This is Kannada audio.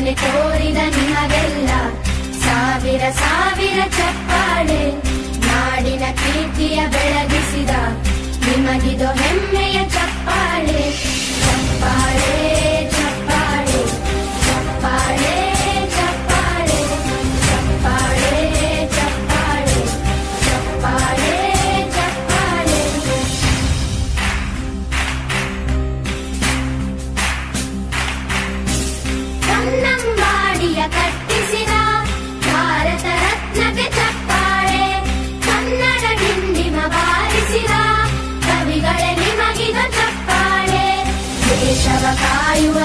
ಬಾಳ್ವೆ ತೋರಿದ ನಿಮಗೆಲ್ಲ ಸಾವಿರ ಸಾವಿರ ಚಪ್ಪಾಳೆ. ನಾಡಿನ ಕೀರ್ತಿಯ ಬೆಳಗಿಸಿದ ನಿಮಗಿದು ಹೆಮ್ಮೆಯ ಚಪ್ಪಾಳೆ. ಚಪ್ಪಾಳೆ ಚಪ್ಪಾಳೆ ಚಪ್ಪಾಳೆ ಚಪ್ಪಾಳೆ ಚಪ್ಪಾಳೆ ಚಪ್ಪಾಳೆ ಚಪ್ಪಾಳೆ ಚಪ್ಪಾಳೆ. ಕನ್ನಂಬಾಡಿಯ ಕಟ್ಟಿಸಿದ ಭಾರತ ರತ್ನಕ್ಕೆ ಚಪ್ಪಾಳೆ. ಕನ್ನಡ ಡಿಂಡಿಮ ಬಾರಿಸಿದ ಕವಿಗಳೇ ನಿಮಗಿದು ಚಪ್ಪಾಳೆ. ದೇಶವ ಕಾಯುವ